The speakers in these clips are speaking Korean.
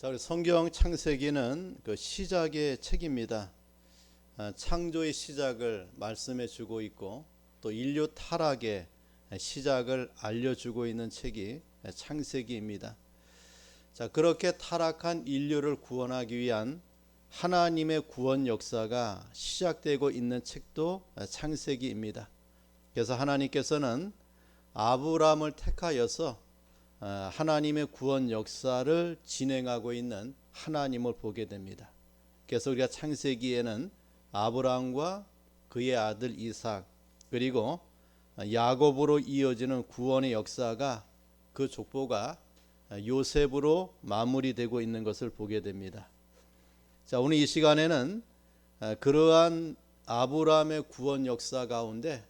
자, 우리 성경 창세기는 그 시작의 책입니다. 창조의 시작을 말씀해 주고 있고 또 인류 타락의 시작을 알려주고 있는 책이 창세기입니다. 자, 그렇게 타락한 인류를 구원하기 위한 하나님의 구원 역사가 시작되고 있는 책도 창세기입니다. 그래서 하나님께서는 아브라함을 택하여서 하나님의 구원 역사를 진행하고 있는 하나님을 보게 됩니다. 그래서 우리가 창세기에는 아브라함과 그의 아들 이삭 그리고 야곱으로 이어지는 구원의 역사가 그 족보가 요셉으로 마무리되고 있는 것을 보게 됩니다. 자, 오늘 이 시간에는 그러한 아브라함의 구원 역사 가운데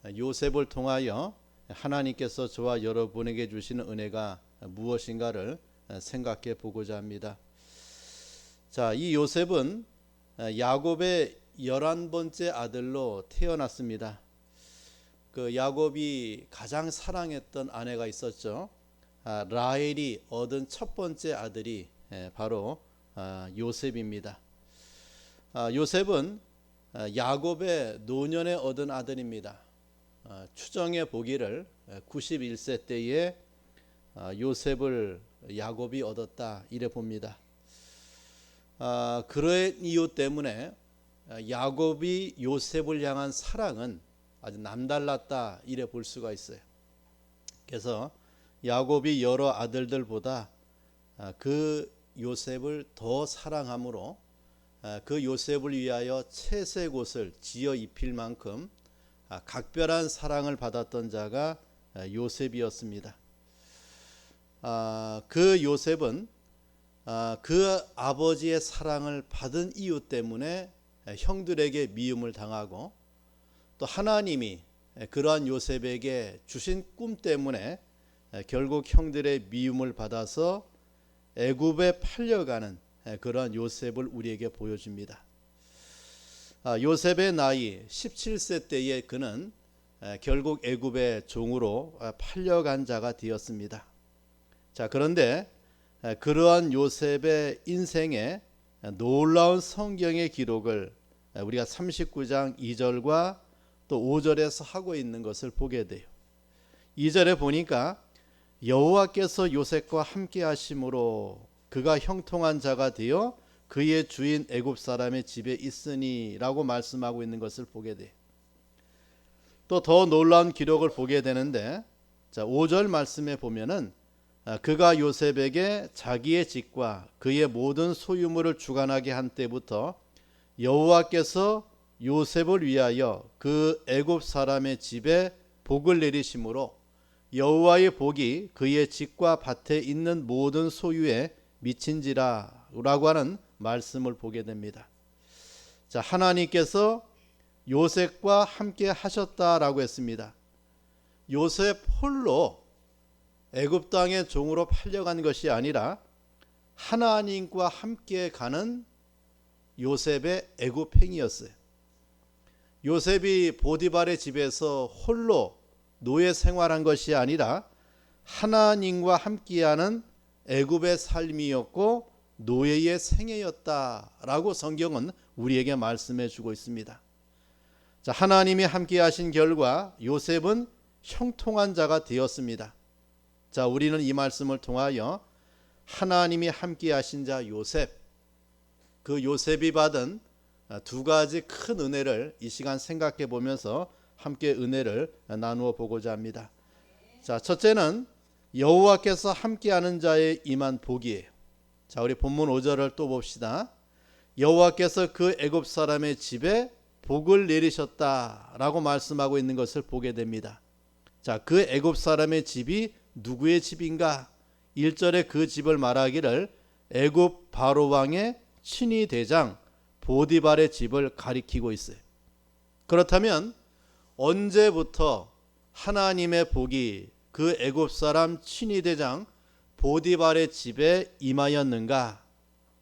요셉을 통하여 하나님께서 저와 여러분에게 주시는 은혜가 무엇인가를 생각해 보고자 합니다. 자, 이 요셉은 야곱의 11번째 아들로 태어났습니다. 그 야곱이 가장 사랑했던 아내가 있었죠. 라헬이 얻은 첫 번째 아들이 바로 요셉입니다. 요셉은 야곱의 노년에 얻은 아들입니다. 추정해 보기를 91세 때에 요셉을 야곱이 얻었다 이래 봅니다. 그런 이유 때문에 야곱이 요셉을 향한 사랑은 아주 남달랐다 이래 볼 수가 있어요. 그래서 야곱이 여러 아들들보다 그 요셉을 더 사랑함으로 그 요셉을 위하여 채색 옷을 지어 입힐 만큼 각별한 사랑을 받았던 자가 요셉이었습니다. 그 요셉은 그 아버지의 사랑을 받은 이유 때문에 형들에게 미움을 당하고 또 하나님이 그러한 요셉에게 주신 꿈 때문에 결국 형들의 미움을 받아서 애굽에 팔려가는 그러한 요셉을 우리에게 보여줍니다. 요셉의 나이 17세 때에 그는 결국 애굽의 종으로 팔려간 자가 되었습니다. 자, 그런데 그러한 요셉의 인생에 놀라운 성경의 기록을 우리가 39장 2절과 또 5절에서 하고 있는 것을 보게 돼요. 2절에 보니까 여호와께서 요셉과 함께 하심으로 그가 형통한 자가 되어 그의 주인 애굽 사람의 집에 있으니 라고 말씀하고 있는 것을 보게 돼. 또 더 놀라운 기록을 보게 되는데, 자, 5절 말씀에 보면은 그가 요셉에게 자기의 집과 그의 모든 소유물을 주관하게 한 때부터 여호와께서 요셉을 위하여 그 애굽 사람의 집에 복을 내리심으로 여호와의 복이 그의 집과 밭에 있는 모든 소유에 미친지라 라고 하는 말씀을 보게 됩니다. 자, 하나님께서 요셉과 함께 하셨다라고 했습니다. 요셉 홀로 애굽 땅의 종으로 팔려간 것이 아니라 하나님과 함께 가는 요셉의 애굽 행이었어요. 요셉이 보디발의 집에서 홀로 노예 생활한 것이 아니라 하나님과 함께하는 애굽의 삶이었고 노예의 생애였다라고 성경은 우리에게 말씀해 주고 있습니다. 자, 하나님이 함께 하신 결과 요셉은 형통한 자가 되었습니다. 자, 우리는 이 말씀을 통하여 하나님이 함께 하신 자 요셉, 그 요셉이 받은 두 가지 큰 은혜를 이 시간 생각해 보면서 함께 은혜를 나누어 보고자 합니다. 자, 첫째는 여호와께서 함께하는 자의 임한 복이에요. 자, 우리 본문 5절을 또 봅시다. 여호와께서 그 애굽 사람의 집에 복을 내리셨다라고 말씀하고 있는 것을 보게 됩니다. 자, 그 애굽 사람의 집이 누구의 집인가? 1절에 그 집을 말하기를 애굽 바로 왕의 친위 대장 보디발의 집을 가리키고 있어요. 그렇다면 언제부터 하나님의 복이 그 애굽 사람 친위 대장 보디발의 집에 임하였는가?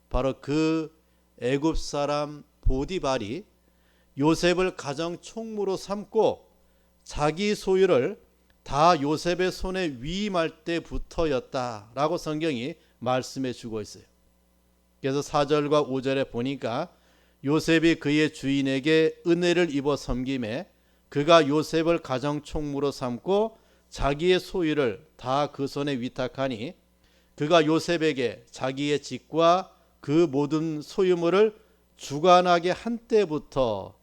바로 그 애굽 사람 보디발이 요셉을 가정 총무로 삼고 자기 소유를 다 요셉의 손에 위임할 때부터였다라고 성경이 말씀해 주고 있어요. 그래서 4절과 5절에 보니까 요셉이 그의 주인에게 은혜를 입어 섬김에 그가 요셉을 가정 총무로 삼고 자기의 소유를 다 그 손에 위탁하니 그가 요셉에게 자기의 집과 그 모든 소유물을 주관하게 한 때부터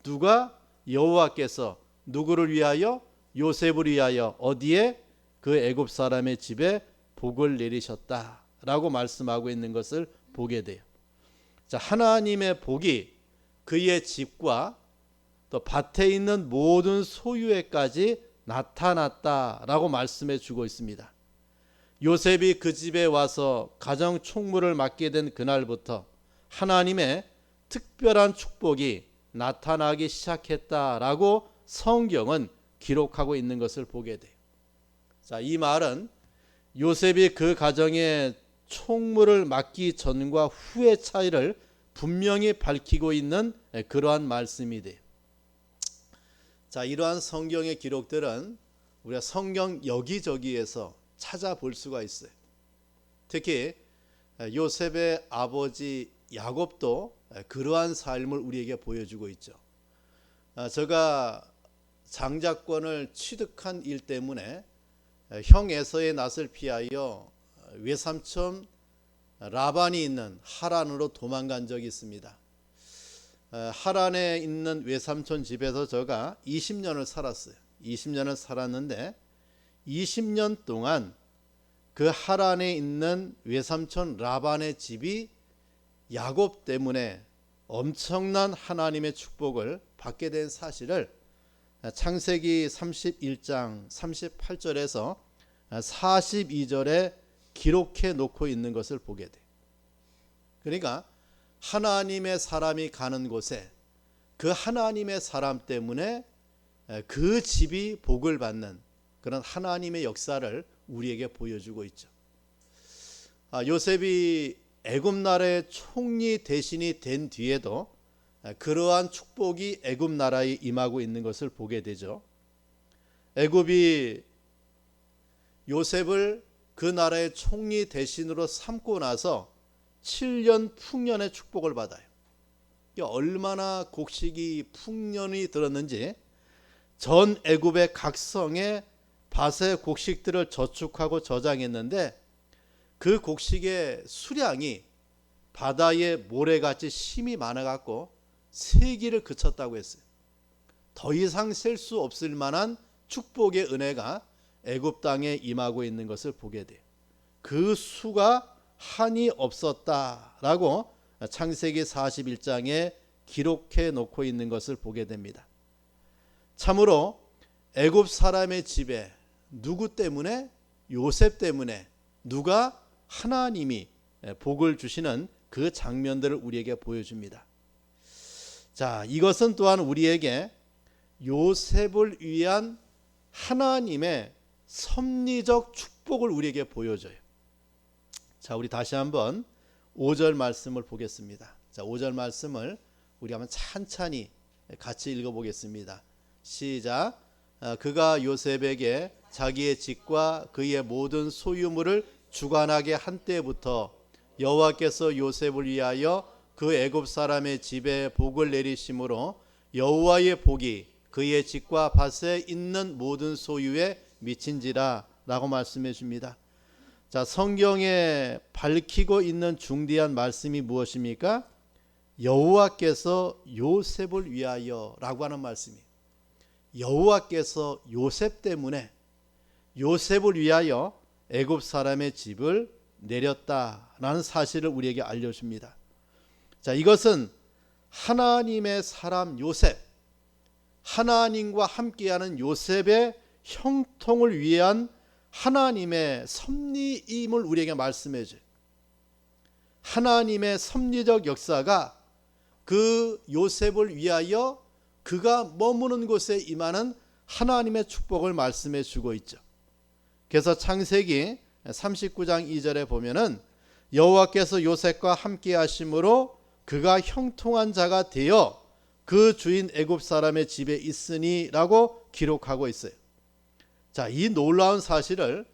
누가 여호와께서 누구를 위하여 요셉을 위하여 어디에 그 애굽 사람의 집에 복을 내리셨다라고 말씀하고 있는 것을 보게 돼요. 자, 하나님의 복이 그의 집과 또 밭에 있는 모든 소유에까지 나타났다라고 말씀해 주고 있습니다. 요셉이 그 집에 와서 가정 총무를 맡게 된 그날부터 하나님의 특별한 축복이 나타나기 시작했다라고 성경은 기록하고 있는 것을 보게 돼요. 자, 이 말은 요셉이 그 가정의 총무를 맡기 전과 후의 차이를 분명히 밝히고 있는 그러한 말씀이 돼요. 자, 이러한 성경의 기록들은 우리가 성경 여기저기에서 찾아볼 수가 있어요. 특히 요셉의 아버지 야곱도 그러한 삶을 우리에게 보여주고 있죠. 제가 장자권을 취득한 일 때문에 형 에서의 낯을 피하여 외삼촌 라반이 있는 하란으로 도망간 적이 있습니다. 하란에 있는 외삼촌 집에서 제가 20년을 살았어요. 20년을 살았는데 20년 동안 그 하란에 있는 외삼촌 라반의 집이 야곱 때문에 엄청난 하나님의 축복을 받게 된 사실을 창세기 31장 38절에서 42절에 기록해 놓고 있는 것을 보게 돼요. 그러니까 하나님의 사람이 가는 곳에 그 하나님의 사람 때문에 그 집이 복을 받는 그런 하나님의 역사를 우리에게 보여주고 있죠. 요셉이 애굽 나라의 총리 대신이 된 뒤에도 그러한 축복이 애굽 나라에 임하고 있는 것을 보게 되죠. 애굽이 요셉을 그 나라의 총리 대신으로 삼고 나서 7년 풍년의 축복을 받아요. 얼마나 곡식이 풍년이 들었는지 전 애굽의 각 성에 밭의 곡식들을 저축하고 저장했는데 그 곡식의 수량이 바다의 모래같이 심이 많아갖고 세기를 그쳤다고 했어요. 더 이상 셀 수 없을 만한 축복의 은혜가 애굽 땅에 임하고 있는 것을 보게 돼요. 그 수가 한이 없었다라고 창세기 41장에 기록해 놓고 있는 것을 보게 됩니다. 참으로 애굽 사람의 집에 누구 때문에? 요셉 때문에 누가? 하나님이 복을 주시는 그 장면들을 우리에게 보여줍니다. 자, 이것은 또한 우리에게 요셉을 위한 하나님의 섭리적 축복을 우리에게 보여줘요. 자, 우리 다시 한번 5절 말씀을 보겠습니다. 자, 5절 말씀을 우리 한번 찬찬히 같이 읽어보겠습니다. 시작. 그가 요셉에게 자기의 집과 그의 모든 소유물을 주관하게 한 때부터 여호와께서 요셉을 위하여 그 애굽 사람의 집에 복을 내리심으로 여호와의 복이 그의 집과 밭에 있는 모든 소유에 미친지라 라고 말씀해 줍니다. 자, 성경에 밝히고 있는 중대한 말씀이 무엇입니까? 여호와께서 요셉을 위하여 라고 하는 말씀이에요. 여호와께서 요셉 때문에 요셉을 위하여 애굽 사람의 집을 내렸다라는 사실을 우리에게 알려줍니다. 자, 이것은 하나님의 사람 요셉, 하나님과 함께하는 요셉의 형통을 위한 하나님의 섭리임을 우리에게 말씀해 줘요. 하나님의 섭리적 역사가 그 요셉을 위하여 그가 머무는 곳에 임하는 하나님의 축복을 말씀해 주고 있죠. 그래서 창세기 39장 2절에 보면은 여호와께서 요셉과 함께 하심으로 그가 형통한 자가 되어 그 주인 애굽 사람의 집에 있으니 라고 기록하고 있어요. 자, 이 놀라운 사실을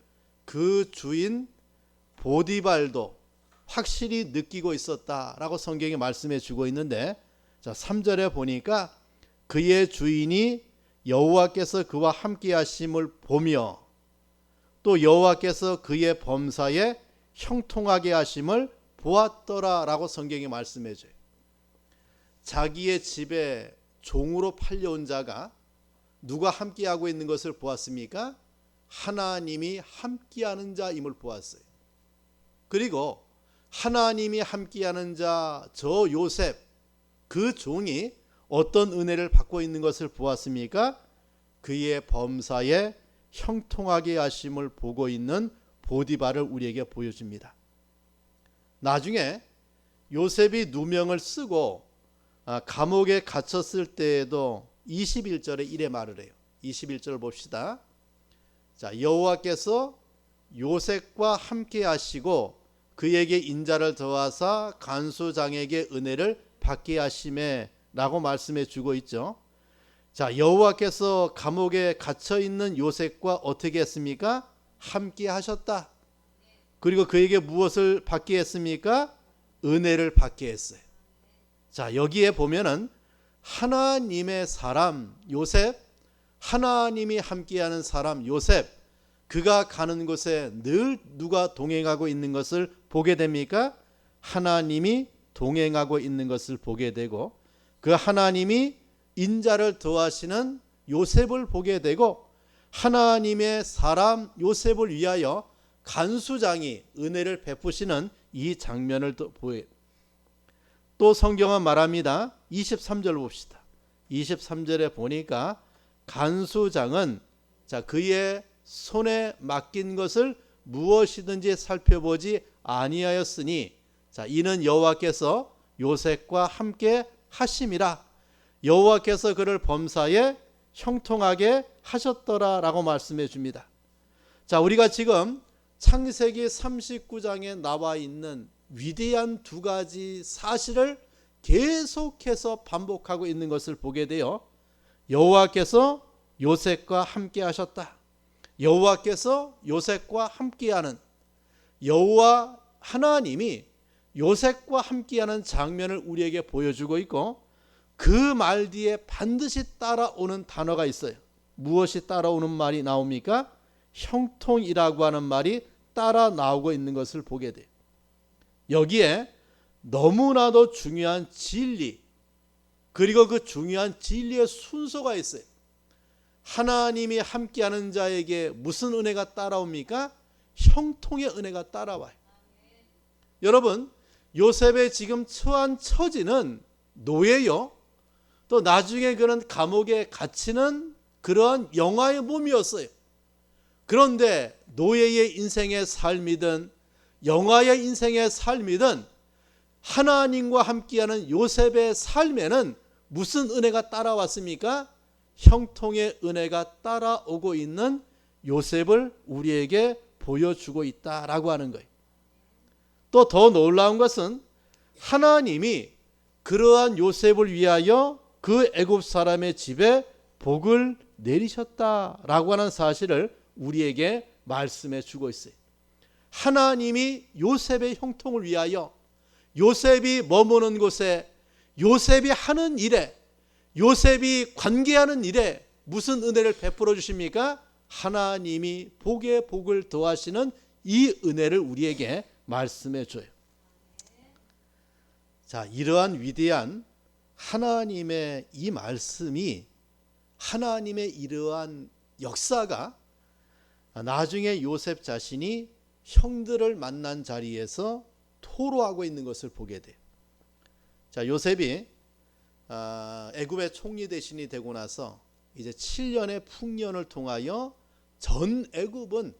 그 주인 보디발도 확실히 느끼고 있었다라고 성경이 말씀해 주고 있는데, 자 3절에 보니까 그의 주인이 여호와께서 그와 함께 하심을 보며 또 여호와께서 그의 범사에 형통하게 하심을 보았더라라고 성경이 말씀해 줘요. 자기의 집에 종으로 팔려온 자가 누가 함께하고 있는 것을 보았습니까? 하나님이 함께하는 자임을 보았어요. 그리고 하나님이 함께하는 자 저 요셉 그 종이 어떤 은혜를 받고 있는 것을 보았습니까? 그의 범사에 형통하게 하심을 보고 있는 보디발을 우리에게 보여줍니다. 나중에 요셉이 누명을 쓰고 감옥에 갇혔을 때에도 21절에 이래 말을 해요. 21절 봅시다. 자, 여호와께서 요셉과 함께 하시고 그에게 인자를 더하사 간수장에게 은혜를 받게 하심에 라고 말씀해 주고 있죠. 자, 여호와께서 감옥에 갇혀 있는 요셉과 어떻게 했습니까? 함께 하셨다. 그리고 그에게 무엇을 받게 했습니까? 은혜를 받게 했어요. 자, 여기에 보면은 하나님의 사람 요셉, 하나님이 함께하는 사람 요셉, 그가 가는 곳에 늘 누가 동행하고 있는 것을 보게 됩니까? 하나님이 동행하고 있는 것을 보게 되고, 그 하나님이 인자를 더하시는 요셉을 보게 되고, 하나님의 사람 요셉을 위하여 간수장이 은혜를 베푸시는 이 장면을 또 보여요. 또 성경은 말합니다. 23절 봅시다. 23절에 보니까 간수장은 자 그의 손에 맡긴 것을 무엇이든지 살펴보지 아니하였으니 자 이는 여호와께서 요셉과 함께 하심이라. 여호와께서 그를 범사에 형통하게 하셨더라라고 말씀해 줍니다. 자, 우리가 지금 창세기 39장에 나와 있는 위대한 두 가지 사실을 계속해서 반복하고 있는 것을 보게 돼요. 여호와께서 요셉과 함께 하셨다. 여호와께서 요셉과 함께하는, 여호와 하나님이 요셉과 함께하는 장면을 우리에게 보여주고 있고, 그 말 뒤에 반드시 따라오는 단어가 있어요. 무엇이 따라오는 말이 나옵니까? 형통이라고 하는 말이 따라 나오고 있는 것을 보게 돼요. 여기에 너무나도 중요한 진리, 그리고 그 중요한 진리의 순서가 있어요. 하나님이 함께하는 자에게 무슨 은혜가 따라옵니까? 형통의 은혜가 따라와요. 여러분, 요셉의 지금 처한 처지는 노예요. 또 나중에 그는 감옥에 갇히는 그러한 영화의 몸이었어요. 그런데 노예의 인생의 삶이든 영화의 인생의 삶이든 하나님과 함께하는 요셉의 삶에는 무슨 은혜가 따라왔습니까? 형통의 은혜가 따라오고 있는 요셉을 우리에게 보여주고 있다라고 하는 거예요. 또 더 놀라운 것은 하나님이 그러한 요셉을 위하여 그 애굽 사람의 집에 복을 내리셨다라고 하는 사실을 우리에게 말씀해 주고 있어요. 하나님이 요셉의 형통을 위하여 요셉이 머무는 곳에, 요셉이 하는 일에, 요셉이 관계하는 일에 무슨 은혜를 베풀어 주십니까? 하나님이 복에 복을 더하시는 이 은혜를 우리에게 말씀해 줘요. 자, 이러한 위대한 하나님의 이 말씀이, 하나님의 이러한 역사가 나중에 요셉 자신이 형들을 만난 자리에서 토로하고 있는 것을 보게 돼요. 자, 요셉이 애굽의 총리 대신이 되고 나서 이제 7년의 풍년을 통하여 전 애굽은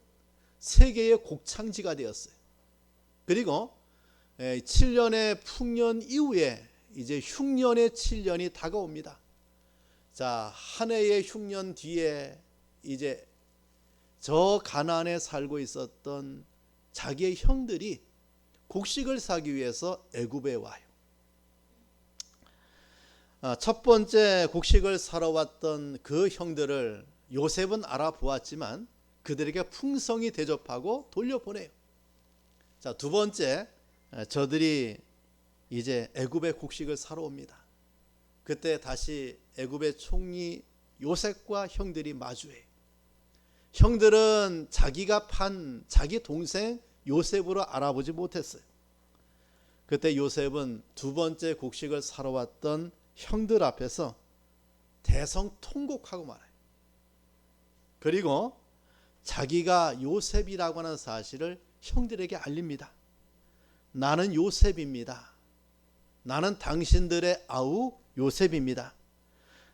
세계의 곡창지가 되었어요. 그리고 7년의 풍년 이후에 이제 흉년의 7년이 다가옵니다. 자, 한 해의 흉년 뒤에 이제 저 가나안에 살고 있었던 자기의 형들이 곡식을 사기 위해서 애굽에 와요. 첫 번째 곡식을 사러 왔던 그 형들을 요셉은 알아보았지만 그들에게 풍성히 대접하고 돌려보내요. 자, 두 번째 저들이 이제 애굽의 곡식을 사러 옵니다. 그때 다시 애굽의 총리 요셉과 형들이 마주해요. 형들은 자기가 판 자기 동생 요셉으로 알아보지 못했어요. 그때 요셉은 두 번째 곡식을 사러 왔던 형들 앞에서 대성통곡하고 말아요. 그리고 자기가 요셉이라고 하는 사실을 형들에게 알립니다. 나는 요셉입니다. 나는 당신들의 아우 요셉입니다.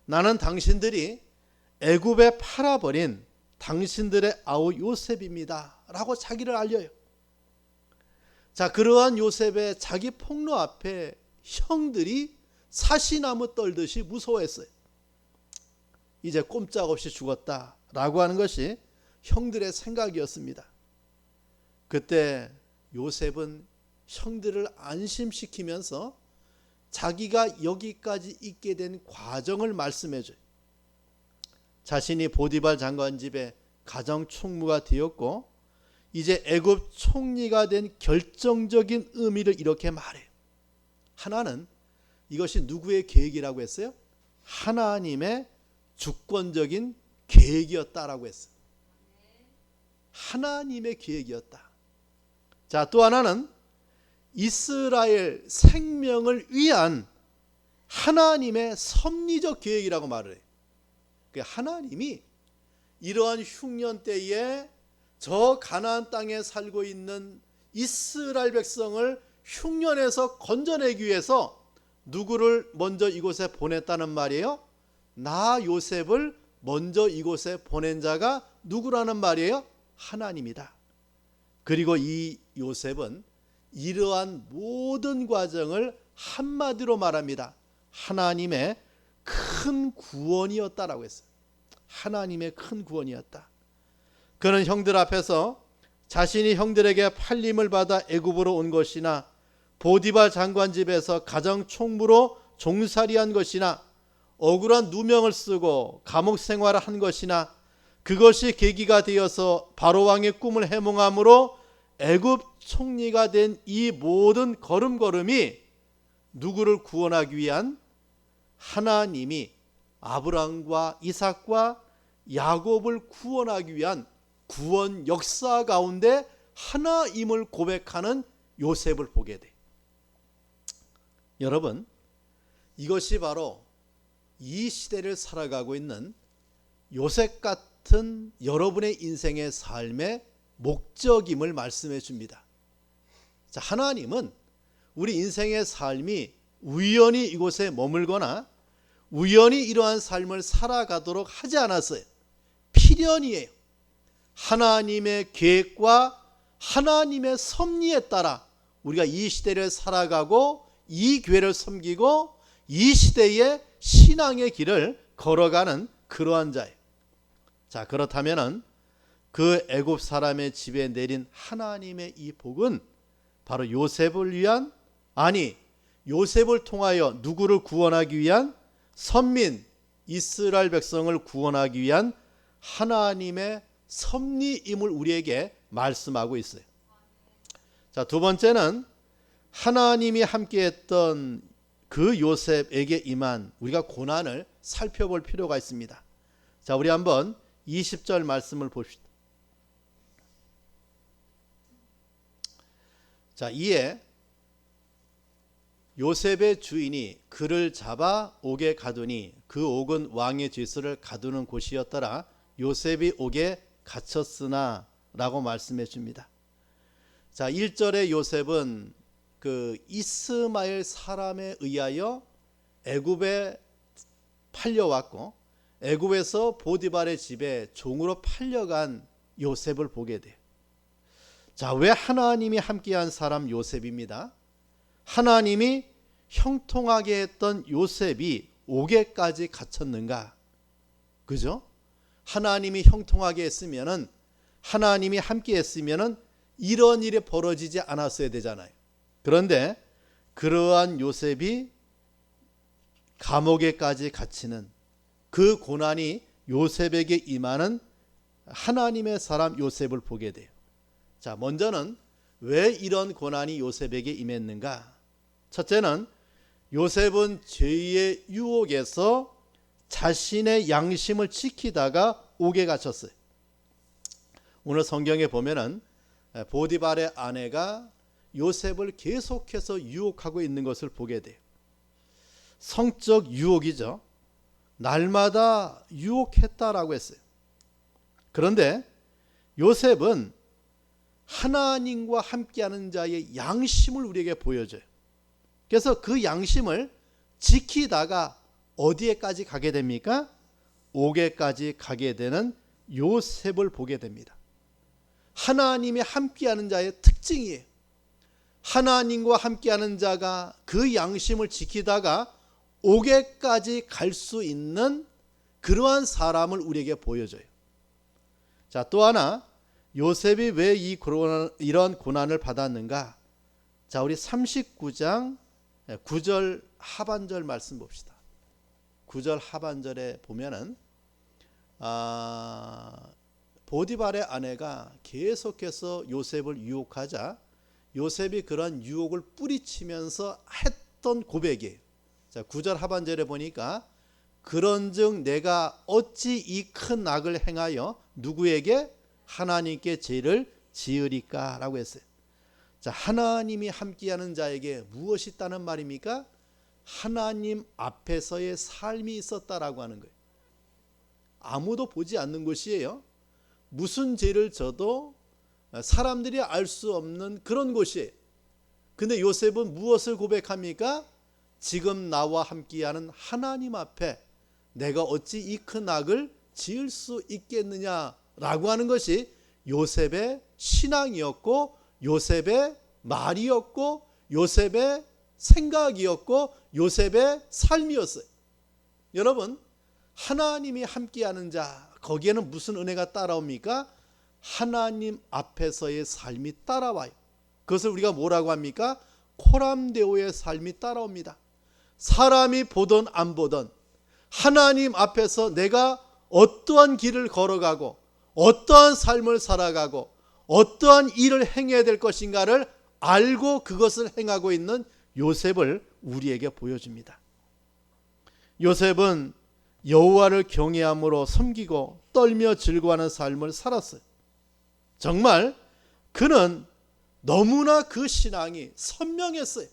나는 당신들이 애굽에 팔아버린 당신들의 아우 요셉입니다. 라고 자기를 알려요. 자, 그러한 요셉의 자기 폭로 앞에 형들이 사시나무 떨듯이 무서워했어요. 이제 꼼짝없이 죽었다라고 하는 것이 형들의 생각이었습니다. 그때 요셉은 형들을 안심시키면서 자기가 여기까지 있게 된 과정을 말씀해줘요. 자신이 보디발 장관 집에 가정 총무가 되었고 이제 애굽 총리가 된 결정적인 의미를 이렇게 말해요. 하나는 이것이 누구의 계획이라고 했어요? 하나님의 주권적인 계획이었다라고 했어요. 하나님의 계획이었다. 자, 또 하나는 이스라엘 생명을 위한 하나님의 섭리적 계획이라고 말을 해요. 하나님이 이러한 흉년 때에 저 가나안 땅에 살고 있는 이스라엘 백성을 흉년에서 건져내기 위해서 누구를 먼저 이곳에 보냈다는 말이에요? 나 요셉을 먼저 이곳에 보낸 자가 누구라는 말이에요? 하나님이다. 그리고 이 요셉은 이러한 모든 과정을 한마디로 말합니다. 하나님의 큰 구원이었다라고 했어요. 하나님의 큰 구원이었다. 그는 형들 앞에서 자신이 형들에게 팔림을 받아 애굽으로 온 것이나 보디발 장관 집에서 가정 총무로 종살이한 것이나 억울한 누명을 쓰고 감옥 생활을 한 것이나 그것이 계기가 되어서 바로 왕의 꿈을 해몽함으로 애굽 총리가 된 이 모든 걸음걸음이 누구를 구원하기 위한 하나님이 아브라함과 이삭과 야곱을 구원하기 위한 구원 역사 가운데 하나임을 고백하는 요셉을 보게 돼. 여러분, 이것이 바로 이 시대를 살아가고 있는 요셉 같은 여러분의 인생의 삶의 목적임을 말씀해 줍니다. 자, 하나님은 우리 인생의 삶이 우연히 이곳에 머물거나 우연히 이러한 삶을 살아가도록 하지 않았어요. 필연이에요. 하나님의 계획과 하나님의 섭리에 따라 우리가 이 시대를 살아가고 이 교회를 섬기고 이 시대의 신앙의 길을 걸어가는 그러한 자예요. 자, 그렇다면은 그 애굽 사람의 집에 내린 하나님의 이 복은 바로 요셉을 위한, 아니 요셉을 통하여 누구를 구원하기 위한, 선민 이스라엘 백성을 구원하기 위한 하나님의 섭리임을 우리에게 말씀하고 있어요. 자, 두 번째는 하나님이 함께했던 그 요셉에게 임한 우리가 고난을 살펴볼 필요가 있습니다. 자, 우리 한번 20절 말씀을 봅시다. 자, 이에 요셉의 주인이 그를 잡아 옥에 가두니 그 옥은 왕의 죄수를 가두는 곳이었더라. 요셉이 옥에 갇혔으나 라고 말씀해 줍니다. 자, 1절에 요셉은 그 이스마엘 사람에 의하여 애굽에 팔려왔고 애굽에서 보디발의 집에 종으로 팔려간 요셉을 보게 돼요. 자, 왜 하나님이 함께한 사람 요셉입니다. 하나님이 형통하게 했던 요셉이 옥에까지 갇혔는가? 그죠? 하나님이 형통하게 했으면은, 하나님이 함께 했으면은 이런 일이 벌어지지 않았어야 되잖아요. 그런데 그러한 요셉이 감옥에까지 갇히는 그 고난이 요셉에게 임하는 하나님의 사람 요셉을 보게 돼요. 자, 먼저는 왜 이런 고난이 요셉에게 임했는가? 첫째는 요셉은 죄의 유혹에서 자신의 양심을 지키다가 옥에 갇혔어요. 오늘 성경에 보면은 보디발의 아내가 요셉을 계속해서 유혹하고 있는 것을 보게 돼요. 성적 유혹이죠. 날마다 유혹했다라고 했어요. 그런데 요셉은 하나님과 함께하는 자의 양심을 우리에게 보여줘요. 그래서 그 양심을 지키다가 어디에까지 가게 됩니까? 옥에까지 가게 되는 요셉을 보게 됩니다. 하나님이 함께하는 자의 특징이에요. 하나님과 함께하는 자가 그 양심을 지키다가 옥에까지 갈 수 있는 그러한 사람을 우리에게 보여줘요. 자, 또 하나 요셉이 왜 이런 고난을 받았는가? 자, 우리 39장 9절 하반절 말씀 봅시다. 9절 하반절에 보면은 보디발의 아내가 계속해서 요셉을 유혹하자 요셉이 그런 유혹을 뿌리치면서 했던 고백이에요. 자, 9절 하반절에 보니까 그런즉 내가 어찌 이 큰 악을 행하여 누구에게? 하나님께 죄를 지으리까? 라고 했어요. 자, 하나님이 함께하는 자에게 무엇이 있다는 말입니까? 하나님 앞에서의 삶이 있었다라고 하는 거예요. 아무도 보지 않는 곳이에요. 무슨 죄를 져도 사람들이 알 수 없는 그런 곳이에요. 근데 요셉은 무엇을 고백합니까? 지금 나와 함께하는 하나님 앞에 내가 어찌 이 큰 악을 지을 수 있겠느냐라고 하는 것이 요셉의 신앙이었고 요셉의 말이었고 요셉의 생각이었고 요셉의 삶이었어요. 여러분, 하나님이 함께하는 자, 거기에는 무슨 은혜가 따라옵니까? 하나님 앞에서의 삶이 따라와요. 그것을 우리가 뭐라고 합니까? 코람데오의 삶이 따라옵니다. 사람이 보던 안 보던 하나님 앞에서 내가 어떠한 길을 걸어가고 어떠한 삶을 살아가고 어떠한 일을 행해야 될 것인가를 알고 그것을 행하고 있는 요셉을 우리에게 보여줍니다. 요셉은 여호와를 경외함으로 섬기고 떨며 즐거워하는 삶을 살았어요. 정말 그는 너무나 그 신앙이 선명했어요.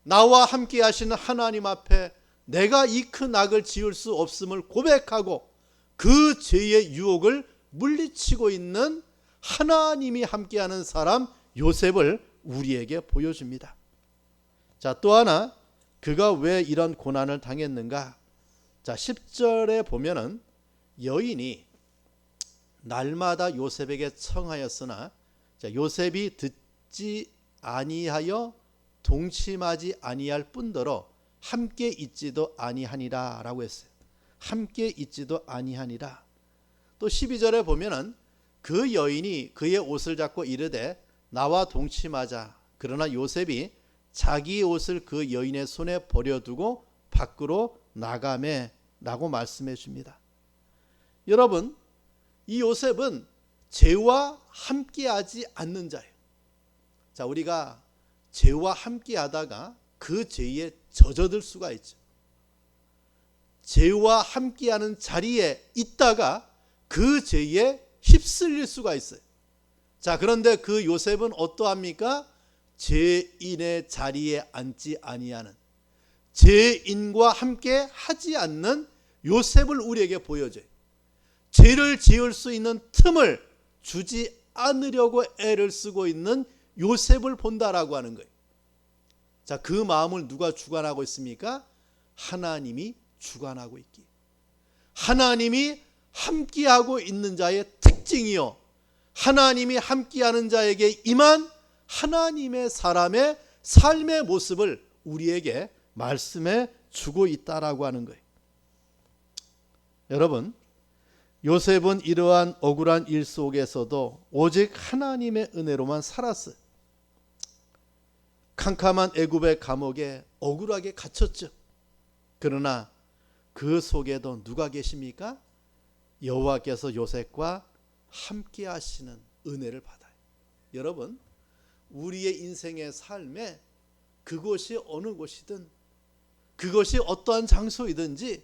나와 함께 하시는 하나님 앞에 내가 이 큰 악을 지을 수 없음을 고백하고 그 죄의 유혹을 물리치고 있는 하나님이 함께하는 사람 요셉을 우리에게 보여줍니다. 자, 또 하나 그가 왜 이런 고난을 당했는가? 자, 10절에 보면은 여인이 날마다 요셉에게 청하였으나 요셉이 듣지 아니하여 동침하지 아니할 뿐더러 함께 있지도 아니하니라 라고 했어요. 함께 있지도 아니하니라. 또 12절에 보면은 그 여인이 그의 옷을 잡고 이르되 나와 동침하자. 그러나 요셉이 자기의 옷을 그 여인의 손에 버려두고 밖으로 나가매 라고 말씀해 줍니다. 여러분, 이 요셉은 죄와 함께하지 않는 자예요. 자, 우리가 죄와 함께하다가 그 죄에 젖어들 수가 있죠. 죄와 함께하는 자리에 있다가 그 죄에 휩쓸릴 수가 있어요. 자, 그런데 그 요셉은 어떠합니까? 죄인의 자리에 앉지 아니하는, 죄인과 함께 하지 않는 요셉을 우리에게 보여줘요. 죄를 지을 수 있는 틈을 주지 않으려고 애를 쓰고 있는 요셉을 본다라고 하는 거예요. 자, 그 마음을 누가 주관하고 있습니까? 하나님이 주관하고 있기. 하나님이 함께하고 있는 자의 특징이요, 하나님이 함께하는 자에게 임한 하나님의 사람의 삶의 모습을 우리에게 말씀해 주고 있다라고 하는 거예요. 여러분, 요셉은 이러한 억울한 일 속에서도 오직 하나님의 은혜로만 살았어요. 캄캄한 애굽의 감옥에 억울하게 갇혔죠. 그러나 그 속에도 누가 계십니까? 여호와께서 요셉과 함께 하시는 은혜를 받아요. 여러분, 우리의 인생의 삶에 그곳이 어느 곳이든 그것이 어떠한 장소이든지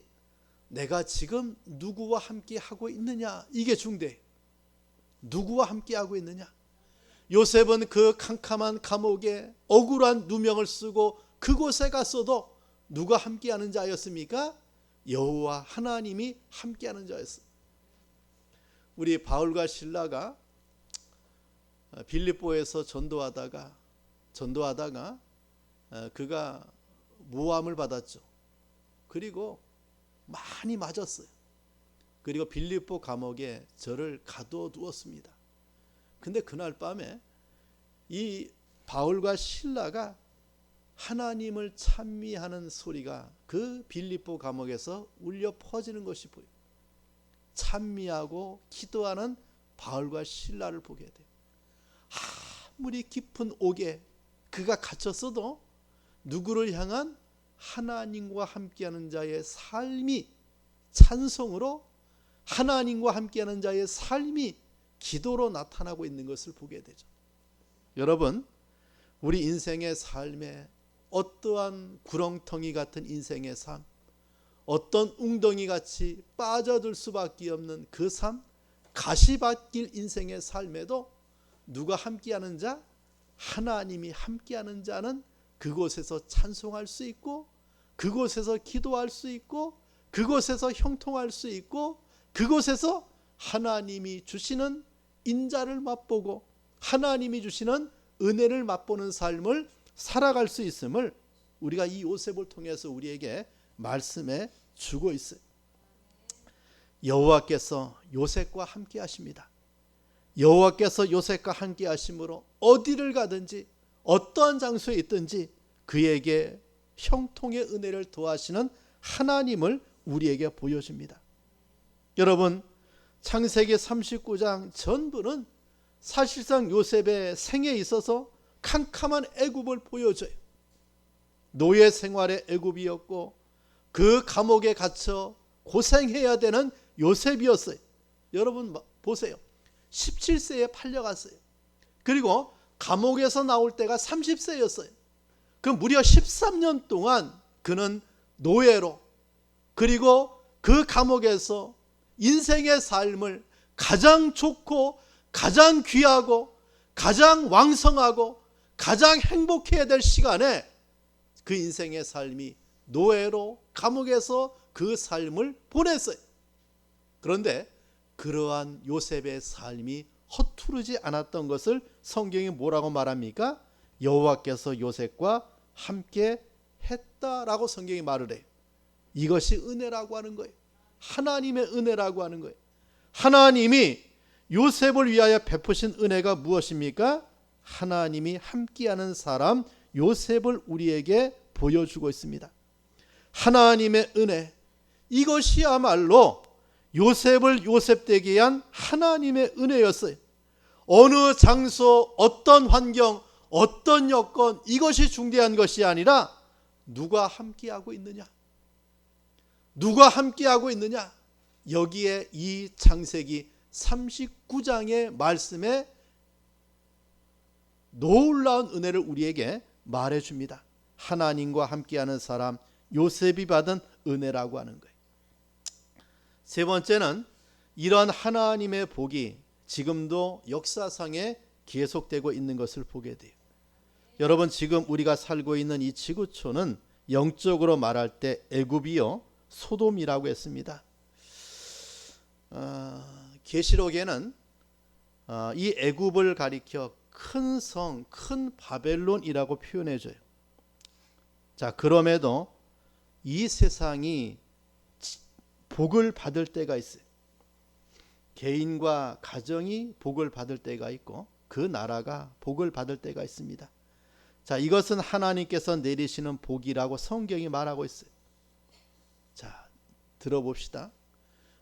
내가 지금 누구와 함께 하고 있느냐, 이게 중대해요. 누구와 함께 하고 있느냐. 요셉은 그 캄캄한 감옥에 억울한 누명을 쓰고 그곳에 갔어도 누가 함께하는 자였습니까? 여호와 하나님이 함께하는 자였어요. 우리 바울과 실라가 빌립보에서 전도하다가 그가 모함을 받았죠. 그리고 많이 맞았어요. 그리고 빌립보 감옥에 저를 가둬두었습니다. 근데 그날 밤에 이 바울과 실라가 하나님을 찬미하는 소리가 그 빌립보 감옥에서 울려 퍼지는 것이 보여요. 찬미하고 기도하는 바울과 실라를 보게 돼요. 아무리 깊은 옥에 그가 갇혔어도 누구를 향한 하나님과 함께하는 자의 삶이 찬송으로, 하나님과 함께하는 자의 삶이 기도로 나타나고 있는 것을 보게 되죠. 여러분, 우리 인생의 삶에 어떠한 구렁텅이 같은 인생의 삶, 어떤 웅덩이같이 빠져들 수밖에 없는 그 삶, 가시밭길 인생의 삶에도 누가 함께하는 자? 하나님이 함께하는 자는 그곳에서 찬송할 수 있고, 그곳에서 기도할 수 있고, 그곳에서 형통할 수 있고, 그곳에서 하나님이 주시는 인자를 맛보고 하나님이 주시는 은혜를 맛보는 삶을 살아갈 수 있음을 우리가 이 요셉을 통해서 우리에게 말씀해 주고 있어요. 여호와께서 요셉과 함께 하십니다. 여호와께서 요셉과 함께 하심으로 어디를 가든지 어떠한 장소에 있든지 그에게 형통의 은혜를 더하시는 하나님을 우리에게 보여줍니다. 여러분, 창세기 39장 전부는 사실상 요셉의 생에 있어서 캄캄한 애굽을 보여줘요. 노예 생활의 애굽이었고 그 감옥에 갇혀 고생해야 되는 요셉이었어요. 여러분 보세요. 17세에 팔려갔어요. 그리고 감옥에서 나올 때가 30세였어요. 그 무려 13년 동안 그는 노예로, 그리고 그 감옥에서 인생의 삶을 가장 좋고 가장 귀하고 가장 왕성하고 가장 행복해야 될 시간에 그 인생의 삶이 노예로 감옥에서 그 삶을 보냈어요. 그런데 그러한 요셉의 삶이 허투루지 않았던 것을 성경이 뭐라고 말합니까? 여호와께서 요셉과 함께 했다라고 성경이 말을 해요. 이것이 은혜라고 하는 거예요. 하나님의 은혜라고 하는 거예요. 하나님이 요셉을 위하여 베푸신 은혜가 무엇입니까? 하나님이 함께하는 사람 요셉을 우리에게 보여주고 있습니다. 하나님의 은혜, 이것이야말로 요셉을 요셉되게 한 하나님의 은혜였어요. 어느 장소, 어떤 환경, 어떤 여건, 이것이 중대한 것이 아니라 누가 함께하고 있느냐, 누가 함께하고 있느냐. 여기에 이 창세기 39장의 말씀에 놀라운 은혜를 우리에게 말해줍니다. 하나님과 함께하는 사람 요셉이 받은 은혜라고 하는 거예요. 세 번째는 이러한 하나님의 복이 지금도 역사상에 계속되고 있는 것을 보게 돼요. 여러분, 지금 우리가 살고 있는 이 지구촌은 영적으로 말할 때 애굽이요 소돔이라고 했습니다. 계시록에는 이 애굽을 가리켜 큰 성, 큰 바벨론이라고 표현해줘요. 자, 그럼에도 이 세상이 복을 받을 때가 있어요. 개인과 가정이 복을 받을 때가 있고 그 나라가 복을 받을 때가 있습니다. 자, 이것은 하나님께서 내리시는 복이라고 성경이 말하고 있어요. 자, 들어봅시다.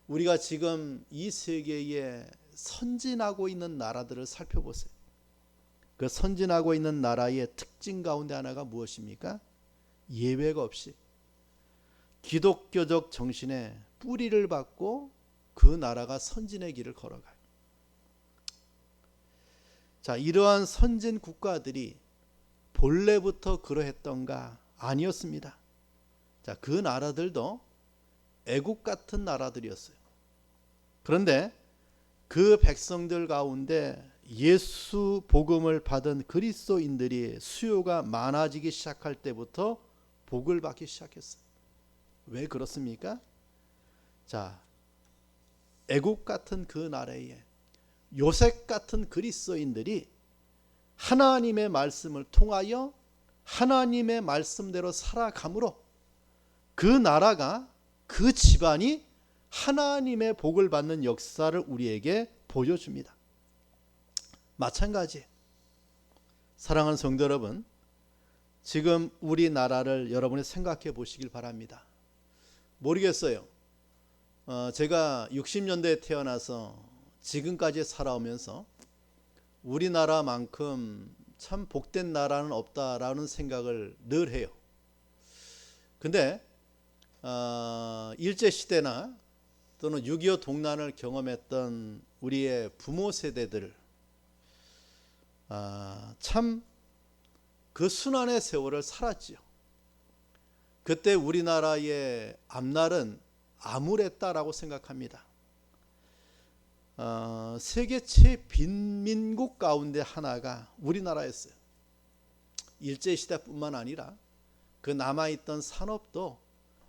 우리가 지금 이 세계에 선진하고 있는 나라들을 살펴보세요. 그 선진하고 있는 나라의 특징 가운데 하나가 무엇입니까? 예외가 없이 기독교적 정신에 뿌리를 받고 그 나라가 선진의 길을 걸어가요. 자, 이러한 선진 국가들이 본래부터 그러했던가? 아니었습니다. 자, 그 나라들도 애국 같은 나라들이었어요. 그런데 그 백성들 가운데 예수 복음을 받은 그리스도인들이 수요가 많아지기 시작할 때부터 복을 받기 시작했어요. 왜 그렇습니까? 자, 애국 같은 그 나라에 요셉 같은 그리스도인들이 하나님의 말씀을 통하여 하나님의 말씀대로 살아감으로 그 나라가, 그 집안이 하나님의 복을 받는 역사를 우리에게 보여줍니다. 마찬가지, 사랑하는 성도 여러분, 지금 우리나라를 여러분이 생각해 보시길 바랍니다. 모르겠어요. 제가 60년대에 태어나서 지금까지 살아오면서 우리나라만큼 참 복된 나라는 없다라는 생각을 늘 해요. 근데 일제시대나 또는 6.25 동란을 경험했던 우리의 부모 세대들, 참 그 순환의 세월을 살았지요. 그때 우리나라의 앞날은 암울했다라고 생각합니다. 세계 최빈민국 가운데 하나가 우리나라였어요. 일제시대뿐만 아니라 그 남아있던 산업도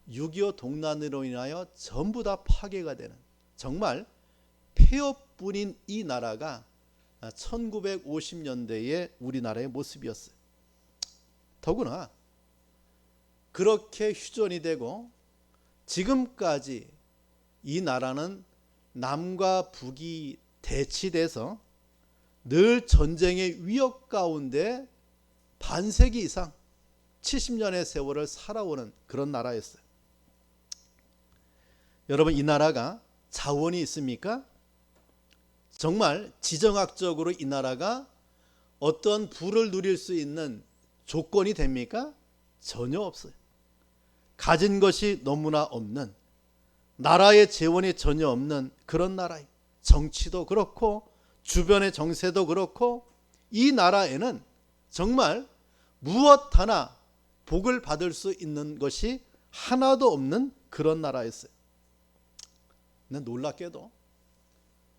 6.25 동란으로 인하여 전부 다 파괴가 되는, 정말 폐업뿐인 이 나라가 1950년대의 우리나라의 모습이었어요. 더구나 그렇게 휴전이 되고 지금까지 이 나라는 남과 북이 대치돼서 늘 전쟁의 위협 가운데 반세기 이상 70년의 세월을 살아오는 그런 나라였어요. 여러분, 이 나라가 자원이 있습니까? 정말 지정학적으로 이 나라가 어떤 부를 누릴 수 있는 조건이 됩니까? 전혀 없어요. 가진 것이 너무나 없는, 나라의 재원이 전혀 없는 그런 나라예요. 정치도 그렇고 주변의 정세도 그렇고 이 나라에는 정말 무엇 하나 복을 받을 수 있는 것이 하나도 없는 그런 나라였어요. 근데 놀랍게도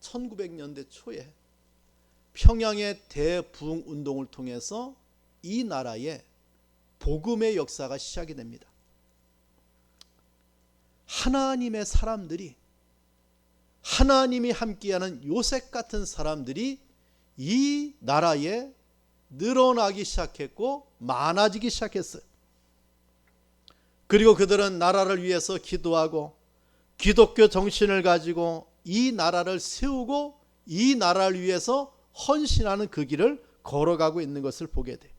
1900년대 초에 평양의 대부흥 운동을 통해서 이 나라에 복음의 역사가 시작이 됩니다. 하나님의 사람들이, 하나님이 함께하는 요셉 같은 사람들이 이 나라에 늘어나기 시작했고 많아지기 시작했어요. 그리고 그들은 나라를 위해서 기도하고 기독교 정신을 가지고 이 나라를 세우고 이 나라를 위해서 헌신하는 그 길을 걸어가고 있는 것을 보게 돼요.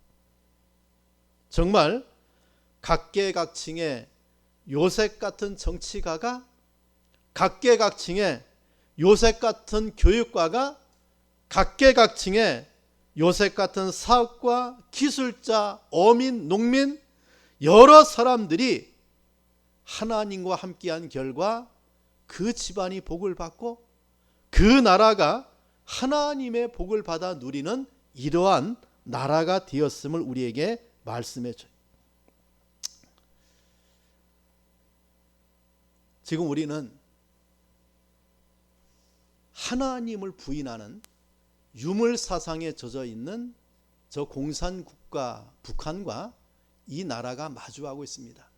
정말 각계각층의 요셉 같은 정치가가, 각계각층의 요셉 같은 교육가가, 각계각층의 요셉 같은 사업가, 기술자, 어민, 농민, 여러 사람들이 하나님과 함께한 결과 그 집안이 복을 받고 그 나라가 하나님의 복을 받아 누리는 이러한 나라가 되었음을 우리에게 말씀해 줘요. 지금 우리는 하나님을 부인하는 유물 사상에 젖어 있는 저 공산국가 북한과 이 나라가 마주하고 있습니다.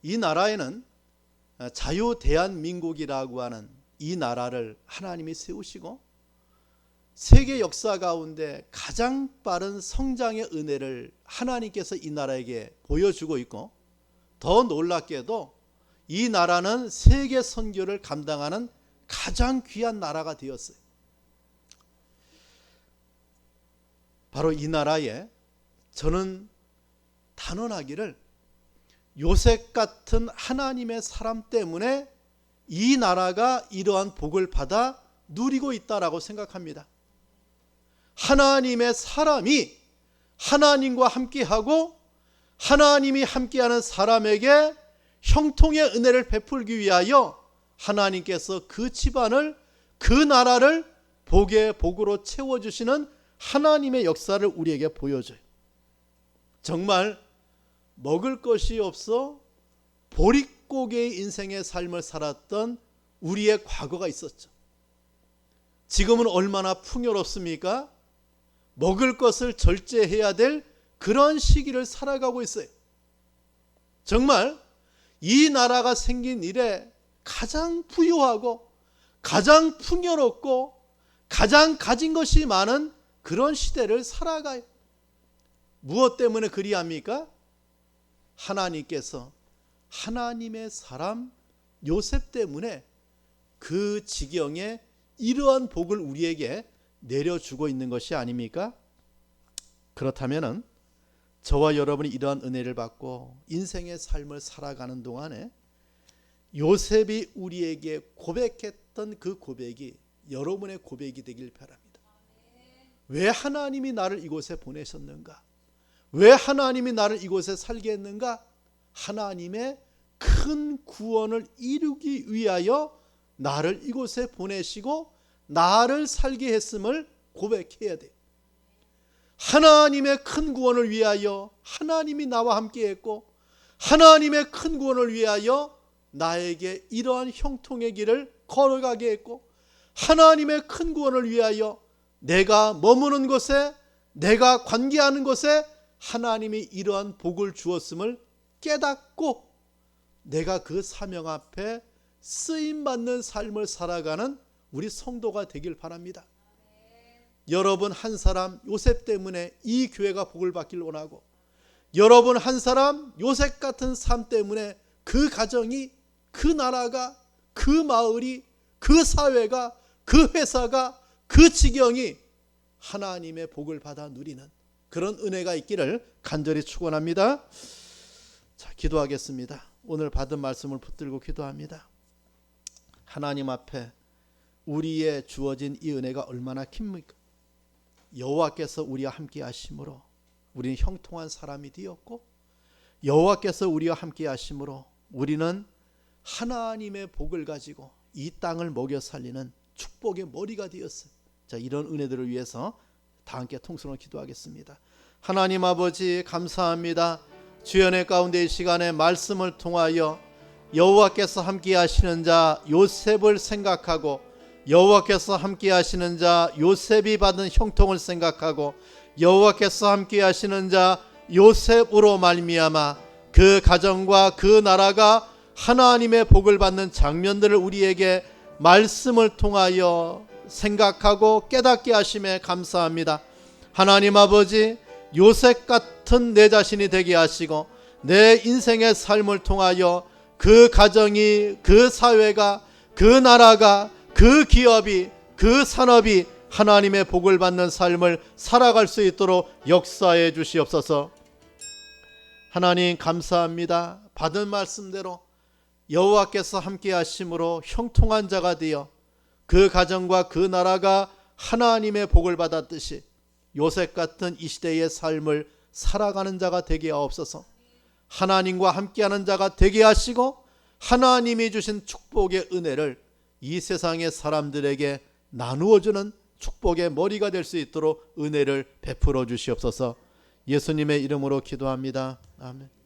이 나라에는 자유대한민국이라고 하는 이 나라를 하나님이 세우시고 세계 역사 가운데 가장 빠른 성장의 은혜를 하나님께서 이 나라에게 보여주고 있고, 더 놀랍게도 이 나라는 세계 선교를 감당하는 가장 귀한 나라가 되었어요. 바로 이 나라에 저는 단언하기를 요셉 같은 하나님의 사람 때문에 이 나라가 이러한 복을 받아 누리고 있다라고 생각합니다. 하나님의 사람이 하나님과 함께하고 하나님이 함께하는 사람에게 형통의 은혜를 베풀기 위하여 하나님께서 그 집안을, 그 나라를 복에 복으로 채워주시는 하나님의 역사를 우리에게 보여줘요. 정말 먹을 것이 없어 보릿고개의 인생의 삶을 살았던 우리의 과거가 있었죠. 지금은 얼마나 풍요롭습니까? 먹을 것을 절제해야 될 그런 시기를 살아가고 있어요. 정말 이 나라가 생긴 이래 가장 부유하고 가장 풍요롭고 가장 가진 것이 많은 그런 시대를 살아가요. 무엇 때문에 그리합니까? 하나님께서 하나님의 사람 요셉 때문에 그 지경에 이러한 복을 우리에게 내려주고 있는 것이 아닙니까? 그렇다면 저와 여러분이 이러한 은혜를 받고 인생의 삶을 살아가는 동안에 요셉이 우리에게 고백했던 그 고백이 여러분의 고백이 되길 바랍니다. 왜 하나님이 나를 이곳에 보내셨는가? 왜 하나님이 나를 이곳에 살게 했는가? 하나님의 큰 구원을 이루기 위하여 나를 이곳에 보내시고 나를 살게 했음을 고백해야 돼요. 하나님의 큰 구원을 위하여 하나님이 나와 함께 했고 하나님의 큰 구원을 위하여 나에게 이러한 형통의 길을 걸어가게 했고 하나님의 큰 구원을 위하여 내가 머무는 곳에 내가 관계하는 곳에 하나님이 이러한 복을 주었음을 깨닫고 내가 그 사명 앞에 쓰임받는 삶을 살아가는 우리 성도가 되길 바랍니다. 여러분 한 사람 요셉 때문에 이 교회가 복을 받길 원하고 여러분 한 사람 요셉 같은 삶 때문에 그 가정이 그 나라가 그 마을이 그 사회가 그 회사가 그 지경이 하나님의 복을 받아 누리는 그런 은혜가 있기를 간절히 축원합니다. 자, 기도하겠습니다. 오늘 받은 말씀을 붙들고 기도합니다. 하나님 앞에 우리의 주어진 이 은혜가 얼마나 깁니까? 여호와께서 우리와 함께 하심으로 우리는 형통한 사람이 되었고 여호와께서 우리와 함께 하심으로 우리는 하나님의 복을 가지고 이 땅을 먹여 살리는 축복의 머리가 되었어요. 자, 이런 은혜들을 위해서 다 함께 통성으로 기도하겠습니다. 하나님 아버지 감사합니다. 주연의 가운데 이 시간에 말씀을 통하여 여호와께서 함께 하시는 자 요셉을 생각하고 여호와께서 함께 하시는 자 요셉이 받은 형통을 생각하고 여호와께서 함께 하시는 자 요셉으로 말미암아 그 가정과 그 나라가 하나님의 복을 받는 장면들을 우리에게 말씀을 통하여 생각하고 깨닫게 하심에 감사합니다. 하나님 아버지 요셉 같은 내 자신이 되게 하시고 내 인생의 삶을 통하여 그 가정이 그 사회가 그 나라가 그 기업이 그 산업이 하나님의 복을 받는 삶을 살아갈 수 있도록 역사해 주시옵소서. 하나님 감사합니다. 받은 말씀대로 여호와께서 함께 하심으로 형통한 자가 되어 그 가정과 그 나라가 하나님의 복을 받았듯이 요셉 같은 이 시대의 삶을 살아가는 자가 되게 하옵소서. 하나님과 함께하는 자가 되게 하시고 하나님이 주신 축복의 은혜를 이 세상의 사람들에게 나누어주는 축복의 머리가 될 수 있도록 은혜를 베풀어 주시옵소서. 예수님의 이름으로 기도합니다. 아멘.